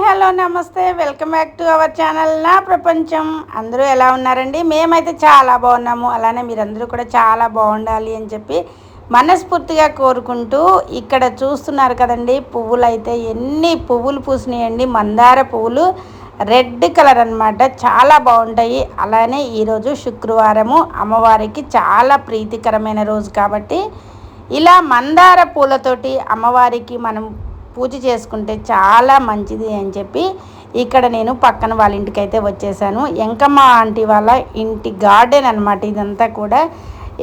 Hello నమస్తే, welcome back to our channel నా ప్రపంచం. అందరూ ఎలా ఉన్నారండి? మేమైతే చాలా బాగున్నాము. అలానే మీరందరూ కూడా చాలా బాగుండాలి అని చెప్పి మనస్ఫూర్తిగా కోరుకుంటూ, ఇక్కడ చూస్తున్నారు కదండి, పువ్వులు అయితే ఎన్ని పువ్వులు పూసినాయండి. మందార పువ్వులు రెడ్ కలర్ అన్నమాట, చాలా బాగుంటాయి. అలానే ఈరోజు శుక్రవారము, అమ్మవారికి చాలా ప్రీతికరమైన రోజు కాబట్టి ఇలా మందార పూలతోటి అమ్మవారికి మనం పూజ చేసుకుంటే చాలా మంచిది అని చెప్పి ఇక్కడ నేను పక్కన వాళ్ళ ఇంటికి అయితే వచ్చేసాను. ఎంకమ్మ ఆంటీ వాళ్ళ ఇంటి గార్డెన్ అనమాట ఇదంతా కూడా.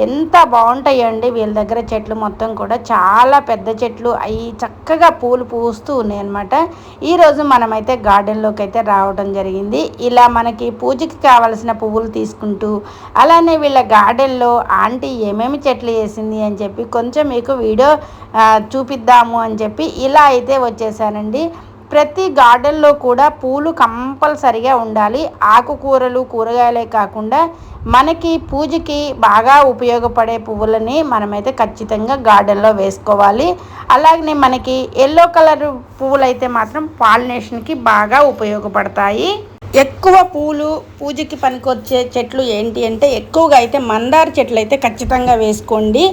ఎంత బాగుంటాయండి వీళ్ళ దగ్గర చెట్లు మొత్తం కూడా, చాలా పెద్ద చెట్లు అవి చక్కగా పూలు పూస్తూ ఉన్నాయి అనమాట. ఈరోజు మనమైతే గార్డెన్లోకి అయితే రావడం జరిగింది. ఇలా మనకి పూజకి కావలసిన పువ్వులు తీసుకుంటూ, అలానే వీళ్ళ గార్డెన్లో ఆంటీ ఏమేమి చెట్లు వేసింది అని చెప్పి కొంచెం మీకు వీడియో చూపిద్దాము అని చెప్పి ఇలా అయితే వచ్చేసానండి. ప్రతి గార్డెన్లో కూడా పూలు కంపల్సరిగా ఉండాలి. ఆకుకూరలు, కూరగాయలే కాకుండా మనకి పూజకి బాగా ఉపయోగపడే పువ్వులని మనమైతే ఖచ్చితంగా గార్డెన్లో వేసుకోవాలి. అలాగనే మనకి ఎల్లో కలర్ పువ్వులు అయితే మాత్రం పాలినేషన్కి బాగా ఉపయోగపడతాయి. ఎక్కువ పూలు పూజకి పనికొచ్చే చెట్లు ఏంటి అంటే, ఎక్కువగా అయితే మందార చెట్లు అయితే ఖచ్చితంగా వేసుకోండి.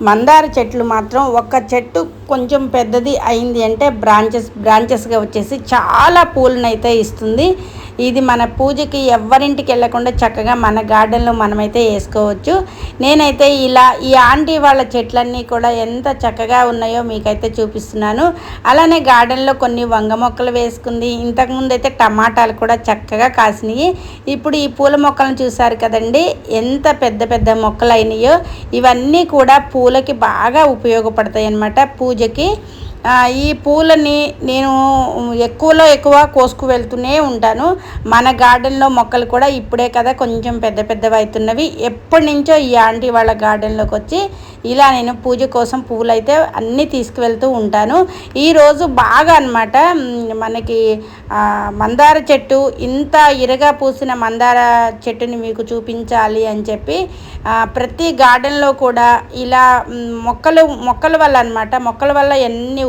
మందార చెట్లు మాత్రం ఒక చెట్టు కొంచెం పెద్దది అయింది అంటే బ్రాంచెస్గా వచ్చేసి చాలా పూలనైతే ఇస్తుంది. ఇది మన పూజకి ఎవరింటికి వెళ్ళకుండా చక్కగా మన గార్డెన్లో మనమైతే వేసుకోవచ్చు. నేనైతే ఇలా ఈ ఆంటీ వాళ్ళ చెట్లన్నీ కూడా ఎంత చక్కగా ఉన్నాయో మీకైతే చూపిస్తున్నాను. అలానే గార్డెన్లో కొన్ని వంగ మొక్కలు వేసుకుంది. ఇంతకుముందు అయితే టమాటాలు కూడా చక్కగా కాసినాయి. ఇప్పుడు ఈ పూల మొక్కలను చూసారు కదండి, ఎంత పెద్ద పెద్ద మొక్కలు అయినాయో. ఇవన్నీ కూడా పూలకి బాగా ఉపయోగపడతాయి అన్నమాట పూజకి. ఈ పూలని నేను ఎక్కువలో ఎక్కువ కోసుకు వెళ్తూనే ఉంటాను. మన గార్డెన్లో మొక్కలు కూడా ఇప్పుడే కదా కొంచెం పెద్ద పెద్దవి అవుతున్నవి. ఎప్పటి నుంచో ఈ ఆంటీ వాళ్ళ గార్డెన్లోకి వచ్చి ఇలా నేను పూజ కోసం పువ్వులు అయితే అన్నీ తీసుకువెళ్తూ ఉంటాను. ఈరోజు బాగా అన్నమాట మనకి మందార చెట్టు, ఇంత ఇరగా పూసిన మందార చెట్టుని మీకు చూపించాలి అని చెప్పి ప్రతి గార్డెన్లో కూడా ఇలా మొక్కల వల్ల అన్నమాట, మొక్కల వల్ల ఎన్ని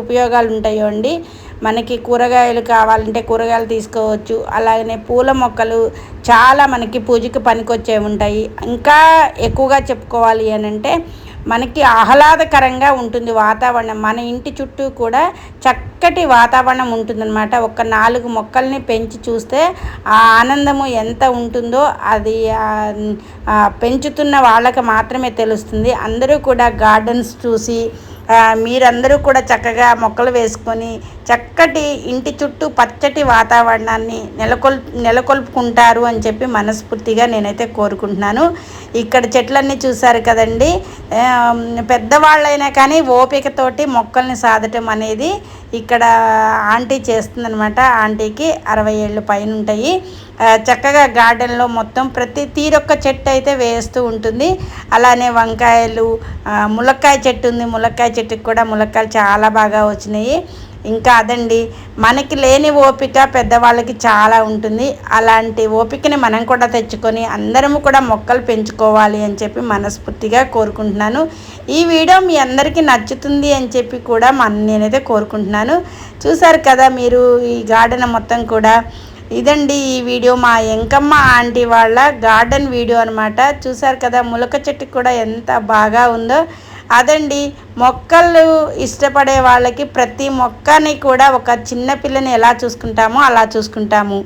ఉపయోగాలు ఉంటాయో అండి. మనకి కూరగాయలు కావాలంటే కూరగాయలు తీసుకోవచ్చు. అలాగనే పూల మొక్కలు చాలా మనకి పూజకి పనికొచ్చే ఉంటాయి. ఇంకా ఎక్కువగా చెప్పుకోవాలి అని అంటే, మనకి ఆహ్లాదకరంగా ఉంటుంది వాతావరణం. మన ఇంటి చుట్టూ కూడా చక్కటి వాతావరణం ఉంటుందన్నమాట. ఒక 4 మొక్కల్ని పెంచి చూస్తే ఆ ఆనందము ఎంత ఉంటుందో అది పెంచుతున్న వాళ్ళకి మాత్రమే తెలుస్తుంది. అందరూ కూడా గార్డెన్స్ చూసి మీరందరూ కూడా చక్కగా మొక్కలు వేసుకొని చక్కటి ఇంటి చుట్టూ పచ్చటి వాతావరణాన్ని నెలకొల్పుకుంటారు అని చెప్పి మనస్ఫూర్తిగా నేనైతే కోరుకుంటున్నాను. ఇక్కడ చెట్లన్నీ చూసారు కదండి, పెద్దవాళ్ళైనా కానీ ఓపికతోటి మొక్కల్ని సాధటం అనేది ఇక్కడ ఆంటీ చేస్తుందనమాట. ఆంటీకి 60 ఏళ్ళు పైన ఉంటాయి. చక్కగా గార్డెన్లో మొత్తం ప్రతి తీరొక్క చెట్టు అయితే వేస్తూ ఉంటుంది. అలానే వంకాయలు, ములక్కాయ చెట్టు ఉంది. ములక్కాయ చెట్టుకి కూడా ములక్కాయలు చాలా బాగా వచ్చినాయి. ఇంకా అదండి, మనకి లేని ఓపిక పెద్దవాళ్ళకి చాలా ఉంటుంది. అలాంటి ఓపికని మనం కూడా తెచ్చుకొని అందరము కూడా మొక్కలు పెంచుకోవాలి అని చెప్పి మనస్ఫూర్తిగా కోరుకుంటున్నాను. ఈ వీడియో మీ అందరికీ నచ్చుతుంది అని చెప్పి కూడా నేనైతే కోరుకుంటున్నాను. చూసారు కదా మీరు ఈ గార్డెన్ మొత్తం కూడా. ఇదండి ఈ వీడియో, మా ఎంకమ్మ ఆంటీ వాళ్ళ గార్డెన్ వీడియో అనమాట. చూసారు కదా ములక చెట్టు కూడా ఎంత బాగా ఉందో. అదండి, మొక్కలు ఇష్టపడే వాళ్ళకి ప్రతి మొక్కని కూడా ఒక చిన్న పిల్లని ఎలా చూసుకుంటామో అలా చూసుకుంటాము.